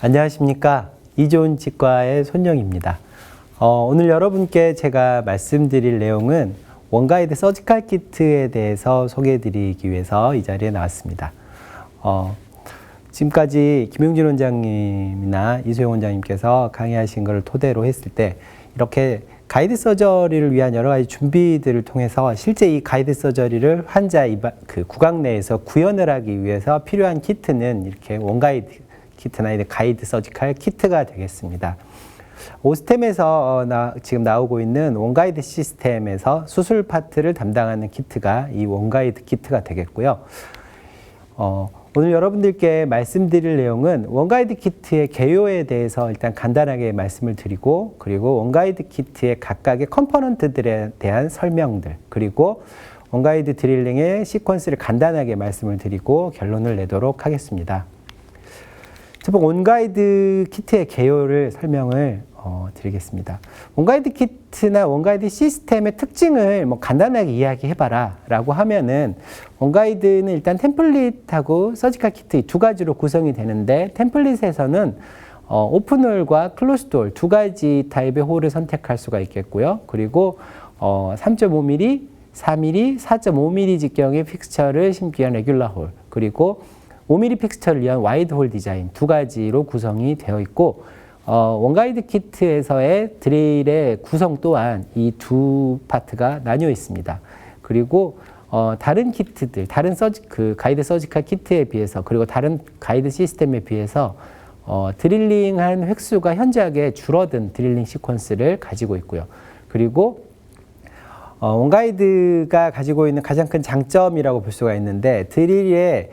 안녕하십니까. 이좋은 치과의 손영입니다. 오늘 여러분께 제가 말씀드릴 내용은 원가이드 서지컬 키트에 대해서 소개해드리기 위해서 이 자리에 나왔습니다. 지금까지 김용진 원장님이나 이소영 원장님께서 강의하신 것을 토대로 했을 때 이렇게 가이드 서저리를 위한 여러 가지 준비들을 통해서 실제 이 가이드 서저리를 환자 구강 내에서 구현을 하기 위해서 필요한 키트는 이렇게 원가이드 키트나 가이드 서지컬 키트가 되겠습니다. 오스템에서 지금 나오고 있는 원가이드 시스템에서 수술 파트를 담당하는 키트가 이 원가이드 키트가 되겠고요. 오늘 여러분들께 말씀드릴 내용은 원가이드 키트의 개요에 대해서 일단 간단하게 말씀을 드리고, 그리고 원가이드 키트의 각각의 컴포넌트들에 대한 설명들, 그리고 원가이드 드릴링의 시퀀스를 간단하게 말씀을 드리고 결론을 내도록 하겠습니다. 첫 번째, 원가이드 키트의 개요를 설명을 드리겠습니다. 원가이드 키트나 원가이드 시스템의 특징을 간단하게 이야기해봐라 라고 하면은, 원가이드는 일단 템플릿하고 서지컬 키트 이 두 가지로 구성이 되는데, 템플릿에서는 오픈홀과 클로스드홀 두 가지 타입의 홀을 선택할 수가 있겠고요. 그리고 3.5mm, 4mm, 4.5mm 직경의 픽스처를 심기 위한 레귤러 홀, 그리고 5mm 픽스처를 위한 와이드 홀 디자인 두 가지로 구성이 되어 있고, 원가이드 키트에서의 드릴의 구성 또한 이 두 파트가 나뉘어 있습니다. 그리고 다른 키트들, 다른 가이드 서지컬 키트에 비해서, 그리고 다른 가이드 시스템에 비해서 드릴링한 획수가 현저하게 줄어든 드릴링 시퀀스를 가지고 있고요. 그리고 원가이드가 가지고 있는 가장 큰 장점이라고 볼 수가 있는데, 드릴의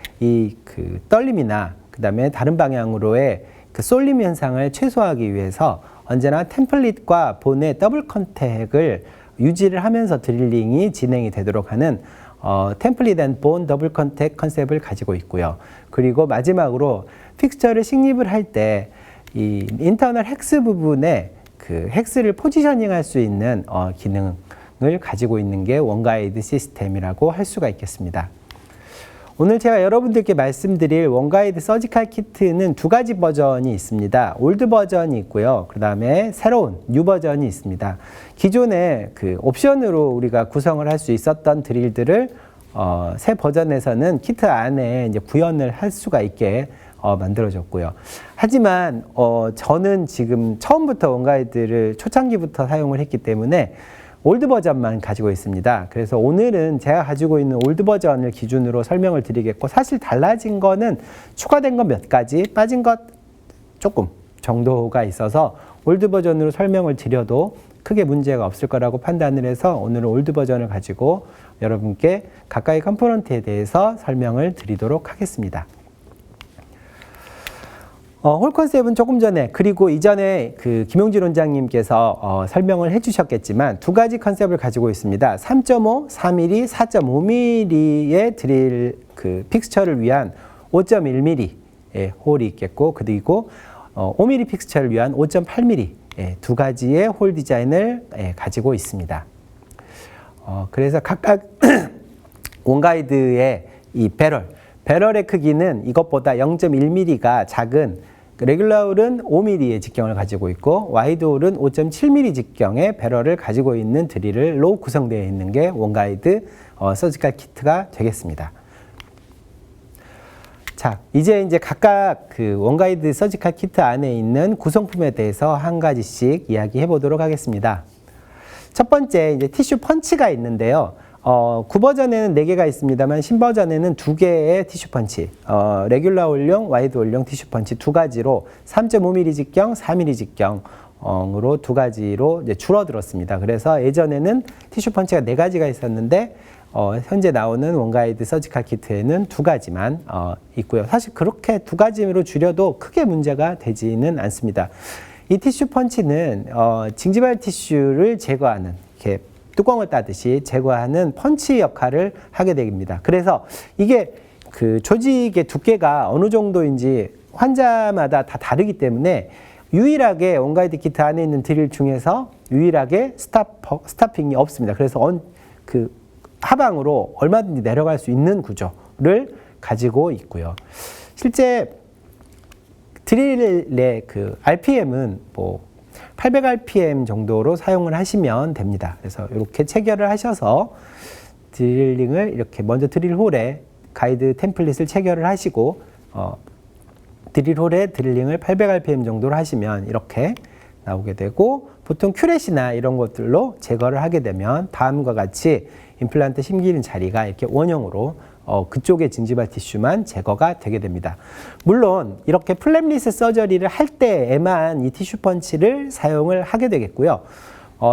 떨림이나 그 다음에 다른 방향으로의 쏠림 현상을 최소화하기 위해서 언제나 템플릿과 본의 더블 컨택을 유지를 하면서 드릴링이 진행이 되도록 하는 템플릿 앤 본 더블 컨택 컨셉을 가지고 있고요. 그리고 마지막으로 픽스처를 식립을 할 때 이 인터널 헥스 부분에 헥스를 포지셔닝 할 수 있는 기능을 가지고 있는 게 원가이드 시스템이라고 할 수가 있겠습니다. 오늘 제가 여러분들께 말씀드릴 원가이드 서지컬 키트는 두 가지 버전이 있습니다. 올드 버전이 있고요. 그 다음에 새로운 뉴 버전이 있습니다. 기존에 옵션으로 우리가 구성을 할 수 있었던 드릴들을 새 버전에서는 키트 안에 이제 구현을 할 수가 있게 만들어졌고요. 하지만 저는 지금 처음부터 원가이드를 초창기부터 사용을 했기 때문에 올드 버전만 가지고 있습니다. 그래서 오늘은 제가 가지고 있는 올드 버전을 기준으로 설명을 드리겠고, 사실 달라진 거는 추가된 거 몇 가지, 빠진 것 조금 정도가 있어서 올드 버전으로 설명을 드려도 크게 문제가 없을 거라고 판단을 해서 오늘은 올드 버전을 가지고 여러분께 각각의 컴포넌트에 대해서 설명을 드리도록 하겠습니다. 홀 컨셉은 조금 전에, 그리고 이전에 김용진 원장님께서 설명을 해주셨겠지만 두 가지 컨셉을 가지고 있습니다. 3.5, 4mm, 4.5mm의 드릴 픽스처를 위한 5.1mm의 홀이 있겠고, 그리고 5mm 픽스처를 위한 5.8mm 두 가지의 홀 디자인을 가지고 있습니다. 그래서 각각 원가이드의 이 배럴의 크기는 이것보다 0.1mm가 작은 레귤러 홀은 5mm의 직경을 가지고 있고, 와이드 홀은 5.7mm 직경의 배럴을 가지고 있는 드릴로 구성되어 있는 게 원가이드 서지컬 키트가 되겠습니다. 자, 이제 각각 원가이드 서지컬 키트 안에 있는 구성품에 대해서 한 가지씩 이야기해 보도록 하겠습니다. 첫 번째, 이제 티슈 펀치가 있는데요. 9버전에는 4개가 있습니다만 신버전에는 2개의 티슈 펀치, 레귤러 홀용, 와이드 홀용 티슈 펀치 두 가지로 3.5mm 직경, 4mm 직경으로 두 가지로 이제 줄어들었습니다. 그래서 예전에는 티슈 펀치가 4가지가 있었는데 현재 나오는 원가이드 서지컬 키트에는 2가지만 있고요. 사실 그렇게 2가지로 줄여도 크게 문제가 되지는 않습니다. 이 티슈 펀치는 징지발 티슈를 제거하는, 이렇게 뚜껑을 따듯이 제거하는 펀치 역할을 하게 됩니다. 그래서 이게 조직의 두께가 어느 정도인지 환자마다 다 다르기 때문에 유일하게 원가이드 키트 안에 있는 드릴 중에서 유일하게 스타핑이 없습니다. 그래서 하방으로 얼마든지 내려갈 수 있는 구조를 가지고 있고요. 실제 드릴의 그 RPM은 뭐 800rpm 정도로 사용을 하시면 됩니다. 그래서 이렇게 체결을 하셔서 드릴링을 이렇게 먼저 드릴홀에 가이드 템플릿을 체결을 하시고 드릴홀에 드릴링을 800rpm 정도로 하시면 이렇게 나오게 되고, 보통 큐렛이나 이런 것들로 제거를 하게 되면 다음과 같이 임플란트 심기는 자리가 이렇게 원형으로 그쪽의 진지발 티슈만 제거가 되게 됩니다. 물론 이렇게 플랩리스 서저리를 할 때에만 이 티슈 펀치를 사용을 하게 되겠고요.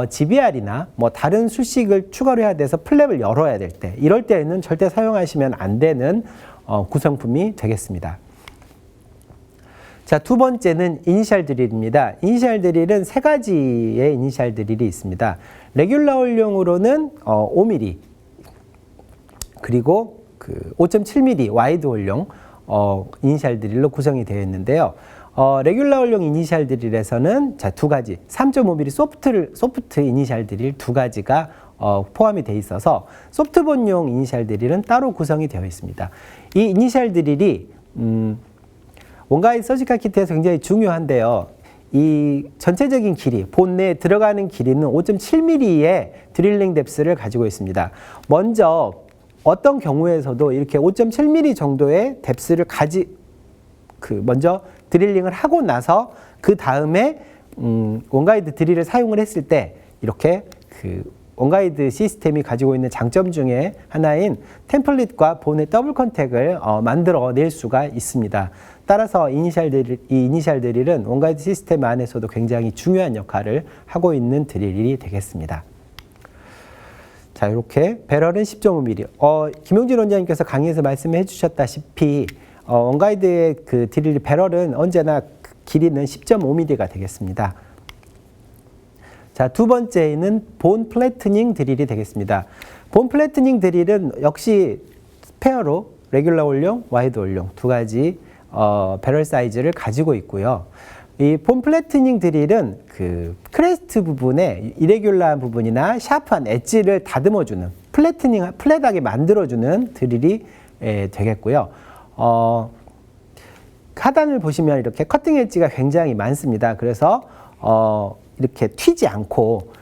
GBR이나 뭐 다른 수식을 추가로 해야 돼서 플랩을 열어야 될 때, 이럴 때에는 절대 사용하시면 안 되는 구성품이 되겠습니다. 자, 두 번째는 이니셜 드릴입니다. 이니셜 드릴은 세 가지의 이니셜 드릴이 있습니다. 레귤러 홀용으로는 5mm, 그리고 그 5.7mm 와이드 홀용 이니셜 드릴로 구성이 되어 있는데요. 레귤러 홀용 이니셜 드릴에서는 자, 두 가지, 3.5mm 소프트 이니셜 드릴 두 가지가 포함이 되어 있어서 소프트본용 이니셜 드릴은 따로 구성이 되어 있습니다. 이 이니셜 드릴이 원가이드 서지컬 키트에서 굉장히 중요한데요. 이 전체적인 길이, 본 내에 들어가는 길이는 5.7mm의 드릴링 뎁스를 가지고 있습니다. 먼저 어떤 경우에서도 이렇게 5.7mm 정도의 뎁스를 먼저 드릴링을 하고 나서 그 다음에 원가이드 드릴을 사용을 했을 때 이렇게 원가이드 시스템이 가지고 있는 장점 중에 하나인 템플릿과 본의 더블 컨택을 만들어낼 수가 있습니다. 따라서 이 이니셜 드릴은 원가이드 시스템 안에서도 굉장히 중요한 역할을 하고 있는 드릴이 되겠습니다. 자, 이렇게 배럴은 10.5mm. 김용진 원장님께서 강의에서 말씀해 주셨다시피 원가이드의 그 드릴 배럴은 언제나 길이는 10.5mm가 되겠습니다. 자, 두 번째는 본 플래트닝 드릴이 되겠습니다. 본 플래트닝 드릴은 역시 페어로 레귤러 홀용, 와이드 홀용 두 가지 배럴 사이즈를 가지고 있고요. 이 본 플래트닝 드릴은 그 크레스트 부분에 이레귤러한 부분이나 샤프한 엣지를 다듬어주는, 플랫하게 만들어주는 드릴이 되겠고요. 하단을 보시면 이렇게 커팅 엣지가 굉장히 많습니다. 그래서 이렇게 튀지 않고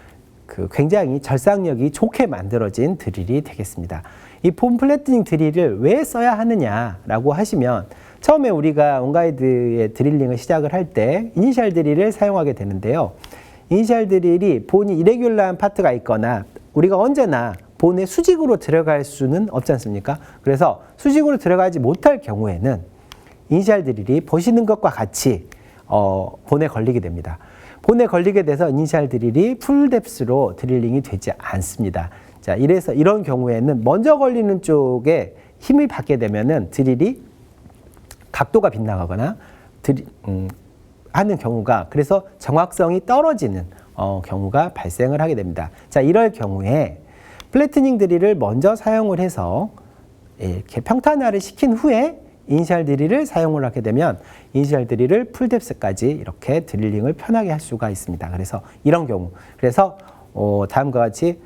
굉장히 절삭력이 좋게 만들어진 드릴이 되겠습니다. 이 본 플래트닝 드릴을 왜 써야 하느냐라고 하시면, 처음에 우리가 원가이드의 드릴링을 시작을 할 때 이니셜 드릴을 사용하게 되는데요. 이니셜 드릴이 본이 이레귤러한 파트가 있거나 우리가 언제나 본에 수직으로 들어갈 수는 없지 않습니까? 그래서 수직으로 들어가지 못할 경우에는 이니셜 드릴이 보시는 것과 같이 본에 걸리게 됩니다. 본에 걸리게 돼서 이니셜 드릴이 풀 뎁스로 드릴링이 되지 않습니다. 자, 이래서 이런 경우에는 먼저 걸리는 쪽에 힘을 받게 되면은 드릴이 각도가 빗나가거나 하는 경우가, 그래서 정확성이 떨어지는 경우가 발생을 하게 됩니다. 자, 이럴 경우에 플래트닝 드릴을 먼저 사용을 해서 이렇게 평탄화를 시킨 후에 이니셜 드릴을 사용을 하게 되면 이니셜 드릴을 풀 뎁스까지 이렇게 드릴링을 편하게 할 수가 있습니다. 그래서 이런 경우, 그래서 다음과 같이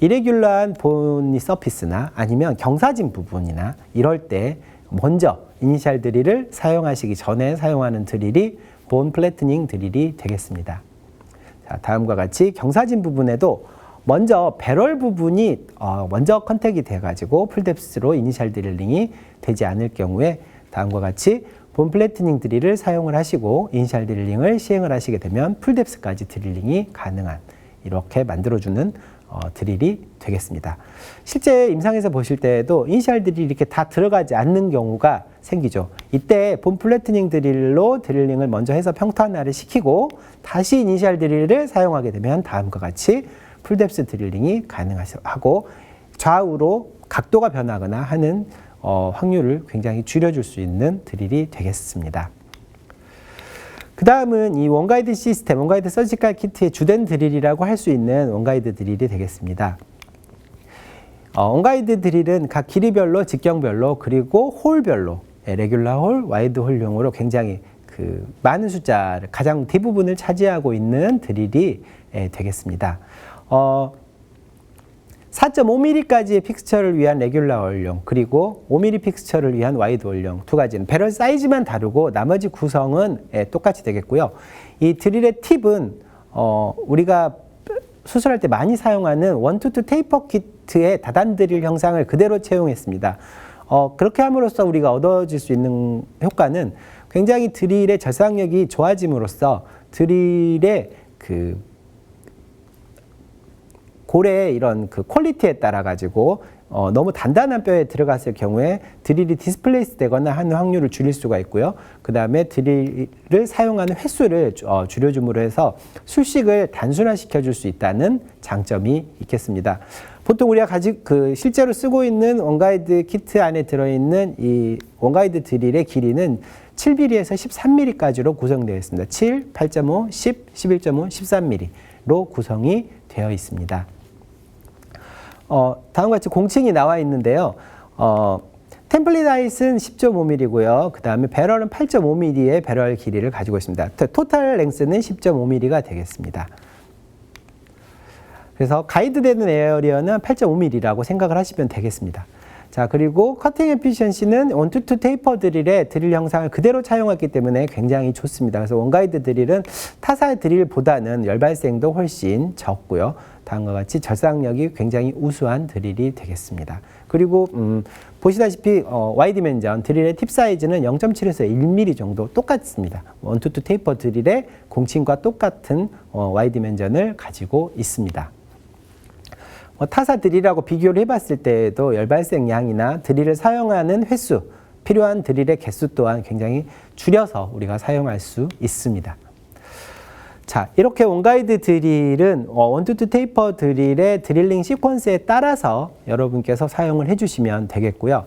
이레귤러한 보니 서피스나 아니면 경사진 부분이나 이럴 때 먼저 이니셜 드릴을 사용하시기 전에 사용하는 드릴이 본 플래트닝 드릴이 되겠습니다. 자, 다음과 같이 경사진 부분에도 먼저 배럴 부분이 먼저 컨택이 돼가지고 풀뎁스로 이니셜 드릴링이 되지 않을 경우에 다음과 같이 본 플래트닝 드릴을 사용을 하시고 이니셜 드릴링을 시행을 하시게 되면 풀뎁스까지 드릴링이 가능한, 이렇게 만들어주는 드릴이 되겠습니다. 실제 임상에서 보실 때에도 이니셜 드릴이 이렇게 다 들어가지 않는 경우가 생기죠. 이때 본 플래트닝 드릴로 드릴링을 먼저 해서 평탄화를 시키고 다시 이니셜 드릴을 사용하게 되면 다음과 같이 풀뎁스 드릴링이 가능하고 좌우로 각도가 변하거나 하는 확률을 굉장히 줄여줄 수 있는 드릴이 되겠습니다. 그 다음은 이 원가이드 시스템, 원가이드 서지컬 키트의 주된 드릴이라고 할 수 있는 원가이드 드릴이 되겠습니다. 원가이드 드릴은 각 길이별로, 직경별로, 그리고 홀별로, 레귤러 홀, 와이드 홀용으로 굉장히 많은 숫자를, 가장 대부분을 차지하고 있는 드릴이 되겠습니다. 4.5mm까지의 픽스처를 위한 레귤러 원령, 그리고 5mm 픽스처를 위한 와이드 원령 두 가지는 배럴 사이즈만 다르고 나머지 구성은 똑같이 되겠고요. 이 드릴의 팁은 우리가 수술할 때 많이 사용하는 122 테이퍼 키트의 다단 드릴 형상을 그대로 채용했습니다. 그렇게 함으로써 우리가 얻어질 수 있는 효과는 굉장히 드릴의 절삭력이 좋아짐으로써 드릴의 그 골의 이런 그 퀄리티에 따라 가지고 너무 단단한 뼈에 들어갔을 경우에 드릴이 디스플레이스 되거나 하는 확률을 줄일 수가 있고요. 그 다음에 드릴을 사용하는 횟수를 줄여줌으로 해서 술식을 단순화시켜 줄 수 있다는 장점이 있겠습니다. 보통 우리가 실제로 쓰고 있는 원가이드 키트 안에 들어있는 이 원가이드 드릴의 길이는 7mm에서 13mm까지로 구성되어 있습니다. 7, 8.5, 10, 11.5, 13mm로 구성이 되어 있습니다. 다음과 같이 공칭이 나와 있는데요. 템플릿 하잇은 10.5mm고요. 그 다음에 배럴은 8.5mm의 배럴 길이를 가지고 있습니다. 토탈 랭스는 10.5mm가 되겠습니다. 그래서 가이드되는 에어리어는 8.5mm라고 생각을 하시면 되겠습니다. 자, 그리고 커팅 에피션시는 122 테이퍼 드릴의 드릴 형상을 그대로 차용했기 때문에 굉장히 좋습니다. 그래서 원가이드 드릴은 타사 드릴보다는 열 발생도 훨씬 적고요. 다음과 같이 절삭력이 굉장히 우수한 드릴이 되겠습니다. 그리고 보시다시피 Y 디멘전 드릴의 팁 사이즈는 0.7에서 1mm 정도 똑같습니다. 122 테이퍼 드릴의 공칭과 똑같은 Y 디멘전을 가지고 있습니다. 타사 드릴하고 비교를 해봤을 때에도 열발생량이나 드릴을 사용하는 횟수, 필요한 드릴의 개수 또한 굉장히 줄여서 우리가 사용할 수 있습니다. 자, 이렇게 원가이드 드릴은 122 테이퍼 드릴의 드릴링 시퀀스에 따라서 여러분께서 사용을 해주시면 되겠고요.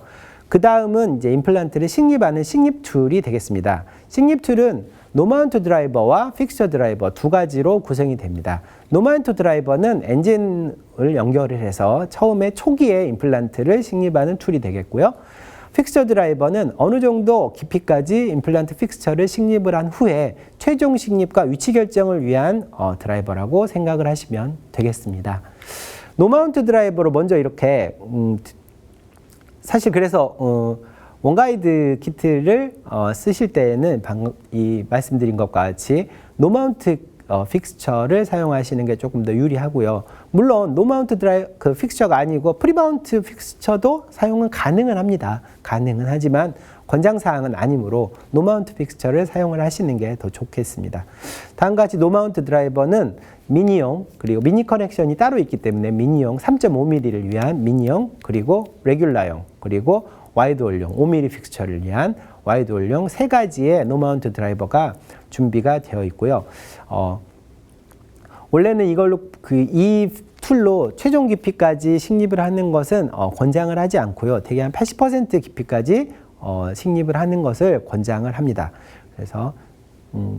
그 다음은 이제 임플란트를 식립하는 식립 툴이 되겠습니다. 식립 툴은 노마운트 드라이버와 픽스처 드라이버 두 가지로 구성이 됩니다. 노마운트 드라이버는 엔진을 연결을 해서 처음에 초기에 임플란트를 식립하는 툴이 되겠고요. 픽스처 드라이버는 어느 정도 깊이까지 임플란트 픽스처를 식립을 한 후에 최종 식립과 위치 결정을 위한 드라이버라고 생각을 하시면 되겠습니다. 노마운트 드라이버로 먼저 이렇게 사실 그래서 원가이드 키트를 쓰실 때에는 방금 말씀드린 것과 같이 노마운트 픽스처를 사용하시는 게 조금 더 유리하고요. 물론 노마운트 픽스처가 아니고 프리마운트 픽스처도 사용은 가능은 합니다. 가능은 하지만 권장사항은 아니므로 노마운트 픽스처를 사용을 하시는 게 더 좋겠습니다. 다음과 같이 노마운트 드라이버는 미니용 그리고 미니 커넥션이 따로 있기 때문에 미니용 3.5mm를 위한 미니용 그리고 레귤라용 그리고 와이드 원용 5mm 픽스처를 위한 와이드 원용 세 가지의 노마운트 드라이버가 준비가 되어 있고요. 원래는 이걸로 이 툴로 최종 깊이까지 식립을 하는 것은 권장을 하지 않고요. 대개 한 80% 깊이까지 식립을 하는 것을 권장을 합니다. 그래서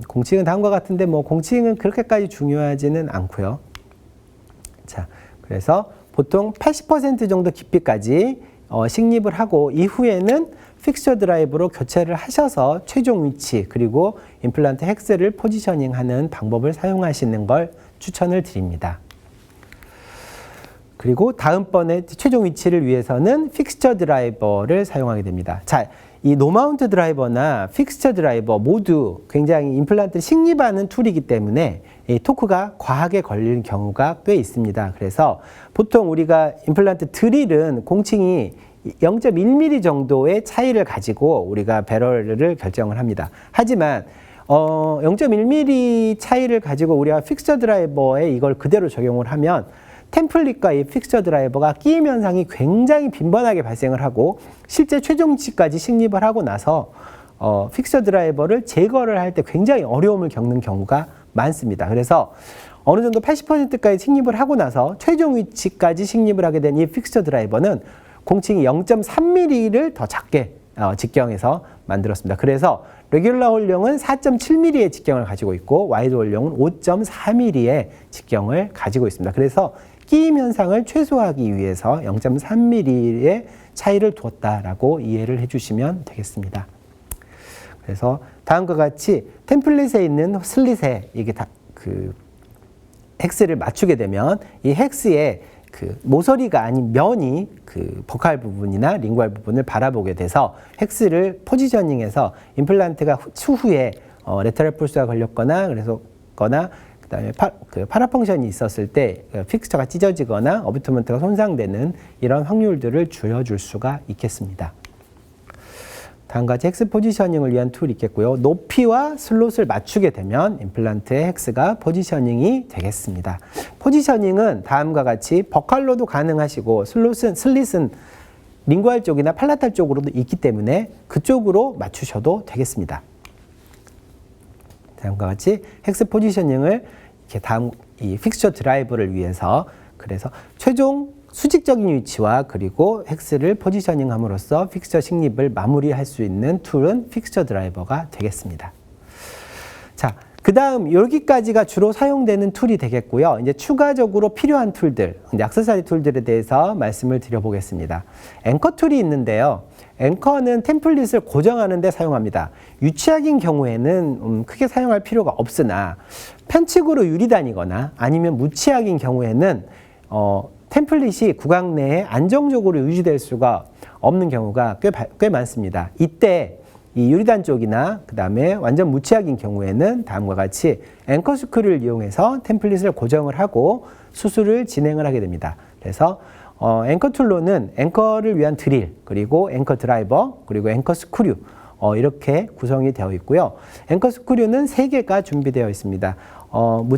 공칭은 다음과 같은데 공칭은 그렇게까지 중요하지는 않고요. 자, 그래서 보통 80% 정도 깊이까지 식립을 하고 이후에는 픽스처 드라이브로 교체를 하셔서 최종 위치 그리고 임플란트 헥스를 포지셔닝하는 방법을 사용하시는 걸 추천을 드립니다. 그리고 다음번에 최종 위치를 위해서는 픽스처 드라이버를 사용하게 됩니다. 자, 이 노마운트 드라이버나 픽스처 드라이버 모두 굉장히 임플란트를 식립하는 툴이기 때문에 이 토크가 과하게 걸리는 경우가 꽤 있습니다. 그래서 보통 우리가 임플란트 드릴은 공칭이 0.1mm 정도의 차이를 가지고 우리가 배럴을 결정을 합니다. 하지만 0.1mm 차이를 가지고 우리가 픽스처 드라이버에 이걸 그대로 적용을 하면 템플릿과 이 픽스처 드라이버가 끼임 현상이 굉장히 빈번하게 발생을 하고 실제 최종치까지 식립을 하고 나서 픽스처 드라이버를 제거를 할 때 굉장히 어려움을 겪는 경우가 많습니다. 그래서 어느 정도 80%까지 식립을 하고 나서 최종 위치까지 식립을 하게 된 이 픽스처 드라이버는 공칭이 0.3mm를 더 작게 직경해서 만들었습니다. 그래서 레귤러 홀령은 4.7mm의 직경을 가지고 있고 와이드 홀령은 5.4mm의 직경을 가지고 있습니다. 그래서 끼임 현상을 최소화하기 위해서 0.3mm의 차이를 두었다라고 이해를 해주시면 되겠습니다. 그래서 다음과 같이 템플릿에 있는 슬릿에 이게 헥스를 맞추게 되면 이 헥스에 그 모서리가 아닌 면이 그 버칼 부분이나 링구알 부분을 바라보게 돼서 헥스를 포지셔닝해서 임플란트가 추후에 레터럴 폴스가 걸렸거나 그다음에 파라펑션이 있었을 때 픽스처가 찢어지거나 어비터먼트가 손상되는 이런 확률들을 줄여줄 수가 있겠습니다. 다음과 같이 헥스 포지셔닝을 위한 툴이 있겠고요. 높이와 슬롯을 맞추게 되면 임플란트의 헥스가 포지셔닝이 되겠습니다. 포지셔닝은 다음과 같이 버칼로도 가능하시고 슬릿은 링구알 쪽이나 팔라탈 쪽으로도 있기 때문에 그쪽으로 맞추셔도 되겠습니다. 다음과 같이 헥스 포지셔닝을 이렇게 다음 이 픽스처 드라이버를 위해서 그래서 최종 수직적인 위치와 그리고 헥스를 포지셔닝함으로써 픽스처 식립을 마무리할 수 있는 툴은 픽스처 드라이버가 되겠습니다. 자, 그 다음 여기까지가 주로 사용되는 툴이 되겠고요. 이제 추가적으로 필요한 툴들, 이제 액세서리 툴들에 대해서 말씀을 드려보겠습니다. 앵커 툴이 있는데요. 앵커는 템플릿을 고정하는 데 사용합니다. 유치학인 경우에는 크게 사용할 필요가 없으나 편측으로 유리단이거나 아니면 무치학인 경우에는 템플릿이 구강 내에 안정적으로 유지될 수가 없는 경우가 꽤 많습니다. 이때 이 유리단 쪽이나 그 다음에 완전 무치학인 경우에는 다음과 같이 앵커 스크류를 이용해서 템플릿을 고정을 하고 수술을 진행을 하게 됩니다. 그래서 앵커 툴로는 앵커를 위한 드릴, 그리고 앵커 드라이버, 그리고 앵커 스크류 이렇게 구성이 되어 있고요. 앵커 스크류는 3개가 준비되어 있습니다.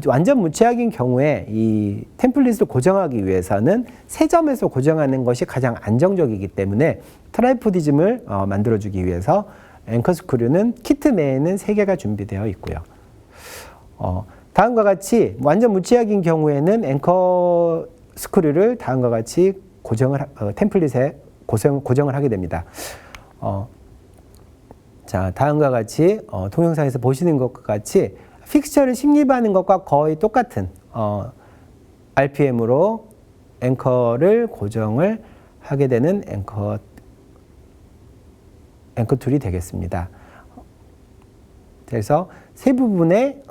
완전 무치학인 경우에 이 템플릿을 고정하기 위해서는 3점에서 고정하는 것이 가장 안정적이기 때문에 트라이포디즘을 만들어주기 위해서 앵커 스크류는 키트 내에는 3개가 준비되어 있고요. 다음과 같이 완전 무치학인 경우에는 앵커 스크류를 다음과 같이 템플릿에 고정을 하게 됩니다. 자, 다음과 같이 동영상에서 보시는 것과 같이 픽스처를 식립하는 것과 거의 똑같은 RPM으로 앵커를 고정을 하게 되는 앵커 툴이 되겠습니다. 그래서 세 부분의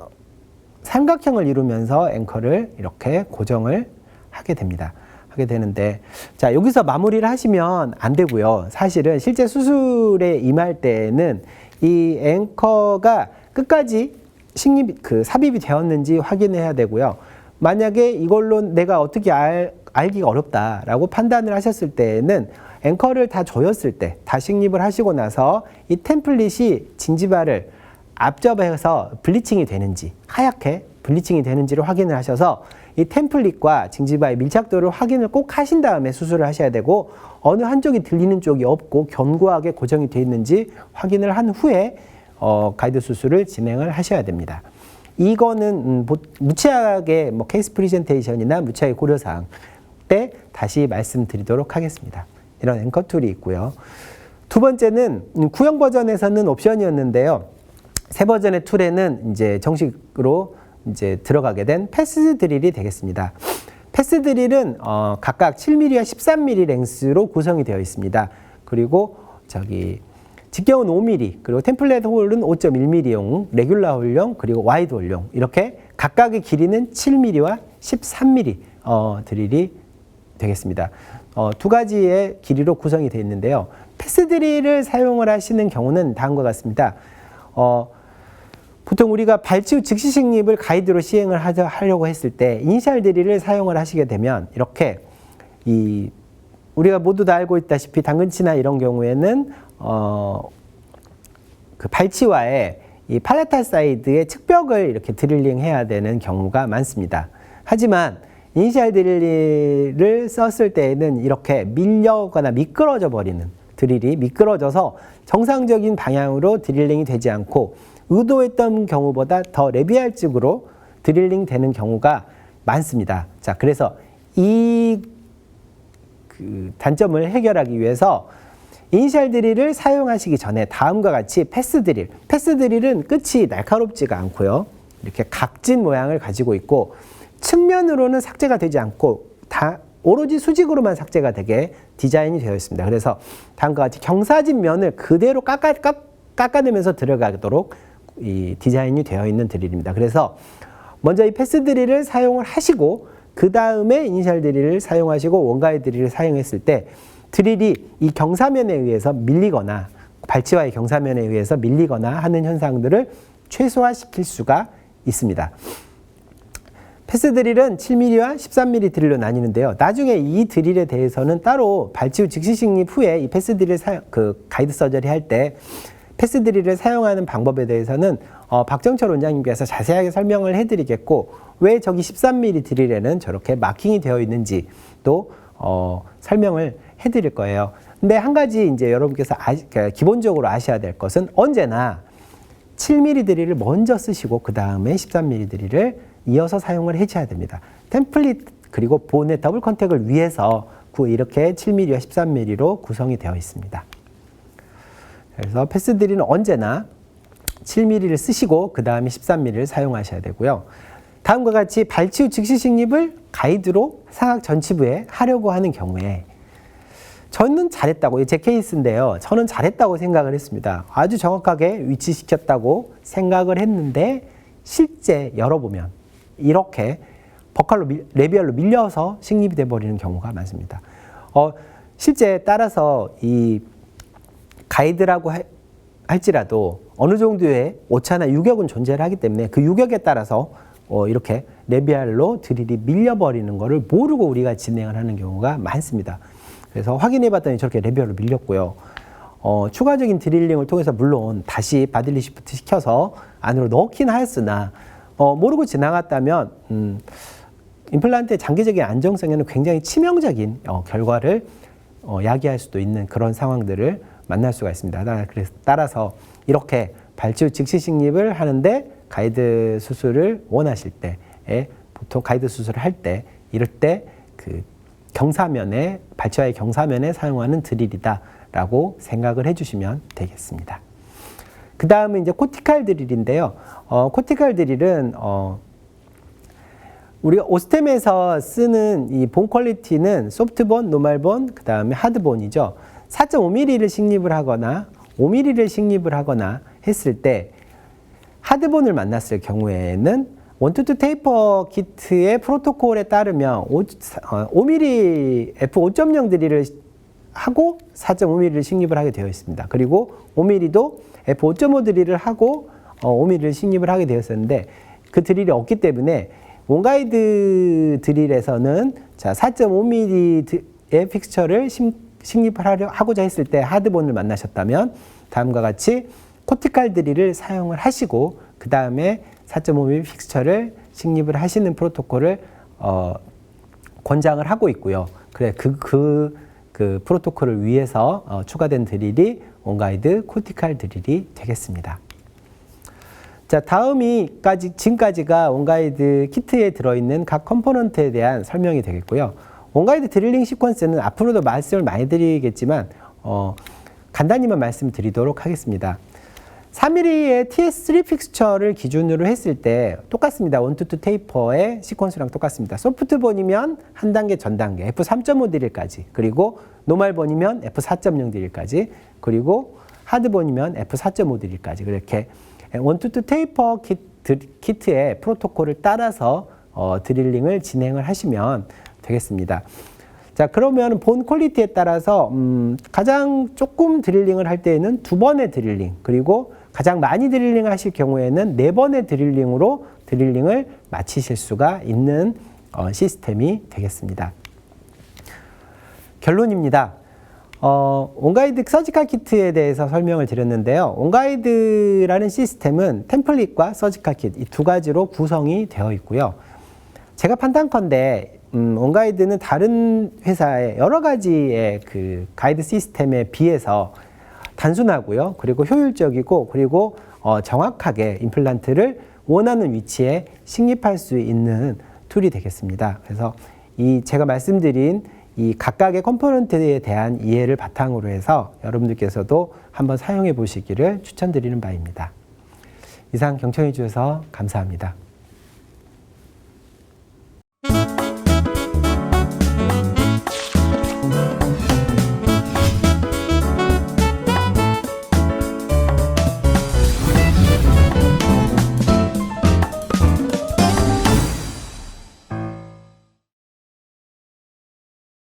삼각형을 이루면서 앵커를 이렇게 고정을 하게 됩니다. 하게 되는데, 자, 여기서 마무리를 하시면 안 되고요. 사실은 실제 수술에 임할 때에는 이 앵커가 끝까지 삽입이 되었는지 확인해야 되고요. 만약에 이걸로 내가 어떻게 알기가 어렵다라고 판단을 하셨을 때에는 앵커를 다 조였을 때, 다 식립을 하시고 나서 이 템플릿이 징지바를 압접해서 블리칭이 되는지, 하얗게 블리칭이 되는지를 확인을 하셔서 이 템플릿과 징지바의 밀착도를 확인을 꼭 하신 다음에 수술을 하셔야 되고, 어느 한쪽이 들리는 쪽이 없고 견고하게 고정이 되어 있는지 확인을 한 후에 가이드 수술을 진행을 하셔야 됩니다. 이거는 무치학의 케이스 프리젠테이션이나 무치학의 고려사항 때 다시 말씀드리도록 하겠습니다. 이런 앵커 툴이 있고요. 두 번째는 구형 버전에서는 옵션이었는데요. 새 버전의 툴에는 이제 정식으로 이제 들어가게 된 패스 드릴이 되겠습니다. 패스 드릴은 각각 7mm와 13mm 랭스로 구성이 되어 있습니다. 그리고 직경은 5mm, 그리고 템플릿 홀은 5.1mm용, 레귤라 홀용, 그리고 와이드 홀용, 이렇게 각각의 길이는 7mm와 13mm 드릴이 되겠습니다. 두 가지의 길이로 구성이 되어 있는데요. 패스 드릴을 사용을 하시는 경우는 다음과 같습니다. 보통 우리가 발치 즉시 식립을 가이드로 시행을 하려고 했을 때 이니셜 드릴을 사용을 하시게 되면 이렇게 우리가 모두 다 알고 있다시피 당근치나 이런 경우에는 그 발치와의 이 팔레탈 사이드의 측벽을 이렇게 드릴링 해야 되는 경우가 많습니다. 하지만 이니셜 드릴을 썼을 때에는 이렇게 밀려거나 미끄러져 버리는 드릴이 미끄러져서 정상적인 방향으로 드릴링이 되지 않고 의도했던 경우보다 더 레비알 쪽으로 드릴링 되는 경우가 많습니다. 자, 그래서 이 단점을 해결하기 위해서 이니셜 드릴을 사용하시기 전에 다음과 같이 패스 드릴은 끝이 날카롭지가 않고요. 이렇게 각진 모양을 가지고 있고 측면으로는 삭제가 되지 않고 다 오로지 수직으로만 삭제가 되게 디자인이 되어 있습니다. 그래서 다음과 같이 경사진 면을 그대로 깎아내면서 들어가도록 이 디자인이 되어 있는 드릴입니다. 그래서 먼저 이 패스 드릴을 사용을 하시고 그 다음에 이니셜 드릴을 사용하시고 원가이드 드릴을 사용했을 때 드릴이 이 경사면에 의해서 밀리거나 발치와의 경사면에 의해서 밀리거나 하는 현상들을 최소화시킬 수가 있습니다. 패스 드릴은 7mm와 13mm 드릴로 나뉘는데요. 나중에 이 드릴에 대해서는 따로 발치 후 즉시 식립 후에 이 패스 드릴 가이드 서저리 할 때 패스 드릴을 사용하는 방법에 대해서는 박정철 원장님께서 자세하게 설명을 해드리겠고, 왜 저기 13mm 드릴에는 저렇게 마킹이 되어 있는지 또 설명을 해드릴 거예요. 근데 한 가지 이제 여러분께서 기본적으로 아셔야 될 것은 언제나 7mm 드릴을 먼저 쓰시고 그 다음에 13mm 드릴을 이어서 사용을 해줘야 됩니다. 템플릿 그리고 본의 더블 컨택을 위해서 이렇게 7mm와 13mm로 구성이 되어 있습니다. 그래서 패스 드릴은 언제나 7mm를 쓰시고 그 다음에 13mm를 사용하셔야 되고요. 다음과 같이 발치 후 즉시 식립을 가이드로 상악 전치부에 하려고 하는 경우에 저는 잘했다고, 제 케이스인데요. 저는 잘했다고 생각을 했습니다. 아주 정확하게 위치시켰다고 생각을 했는데 실제 열어보면 이렇게 버칼로 레비얼로 밀려서 식립이 돼버리는 경우가 많습니다. 실제 따라서 이 가이드라고 할지라도 어느 정도의 오차나 유격은 존재를 하기 때문에 그 유격에 따라서 이렇게 레비알로 드릴이 밀려버리는 것을 모르고 우리가 진행을 하는 경우가 많습니다. 그래서 확인해 봤더니 저렇게 레비알로 밀렸고요. 추가적인 드릴링을 통해서 물론 다시 바딜리 시프트 시켜서 안으로 넣긴 하였으나 모르고 지나갔다면 임플란트의 장기적인 안정성에는 굉장히 치명적인 결과를 야기할 수도 있는 그런 상황들을 만날 수가 있습니다. 따라서 이렇게 발치 후 즉시 식립을 하는데 가이드 수술을 원하실 때에 보통 가이드 수술을 할 때 이럴 때 그 경사면에 발치와의 경사면에 사용하는 드릴이다라고 생각을 해주시면 되겠습니다. 그 다음은 이제 코티칼 드릴인데요. 코티칼 드릴은 우리가 오스템에서 쓰는 이 본 퀄리티는 소프트본, 노멀본, 그 다음에 하드본이죠. 4.5mm를 식립을 하거나 5mm를 식립을 하거나 했을 때 하드본을 만났을 경우에는 원투투 테이퍼 키트의 프로토콜에 따르면 5mm F5.0 드릴을 하고 4.5mm를 식립을 하게 되어 있습니다. 그리고 5mm도 F5.5 드릴을 하고 5mm를 식립을 하게 되었었는데 그 드릴이 없기 때문에 원가이드 드릴에서는 4.5mm의 픽스처를 식립을 하고자 했을 때 하드본을 만나셨다면 다음과 같이 코티칼 드릴을 사용을 하시고 그 다음에 4.5mm 픽스처를 식립을 하시는 프로토콜을 권장을 하고 있고요. 그래 그 프로토콜을 위해서 추가된 드릴이 원가이드 코티칼 드릴이 되겠습니다. 자, 지금까지가 원가이드 키트에 들어있는 각 컴포넌트에 대한 설명이 되겠고요. 원가이드 드릴링 시퀀스는 앞으로도 말씀을 많이 드리겠지만 간단히만 말씀드리도록 하겠습니다. 3mm의 TS3 픽스처를 기준으로 했을 때 똑같습니다. 원투투 테이퍼의 시퀀스랑 똑같습니다. 소프트본이면 한 단계 전 단계 F3.5 드릴까지, 그리고 노멀본이면 F4.0 드릴까지, 그리고 하드본이면 F4.5 드릴까지, 그렇게 원투투 테이퍼 키트의 프로토콜을 따라서 드릴링을 진행을 하시면 되겠습니다. 자, 그러면 본 퀄리티에 따라서 가장 조금 드릴링을 할 때에는 2번의 드릴링, 그리고 가장 많이 드릴링을 하실 경우에는 4번의 드릴링으로 드릴링을 마치실 수가 있는 시스템이 되겠습니다. 결론입니다. 온가이드 서지컬 키트에 대해서 설명을 드렸는데요. 온가이드라는 시스템은 템플릿과 서지컬 키트 이 두 가지로 구성이 되어 있고요. 제가 판단컨대 온가이드는 다른 회사의 여러 가지의 그 가이드 시스템에 비해서 단순하고요. 그리고 효율적이고, 그리고 정확하게 임플란트를 원하는 위치에 식립할 수 있는 툴이 되겠습니다. 그래서 제가 말씀드린 이 각각의 컴포넌트에 대한 이해를 바탕으로 해서 여러분들께서도 한번 사용해 보시기를 추천드리는 바입니다. 이상 경청해 주셔서 감사합니다.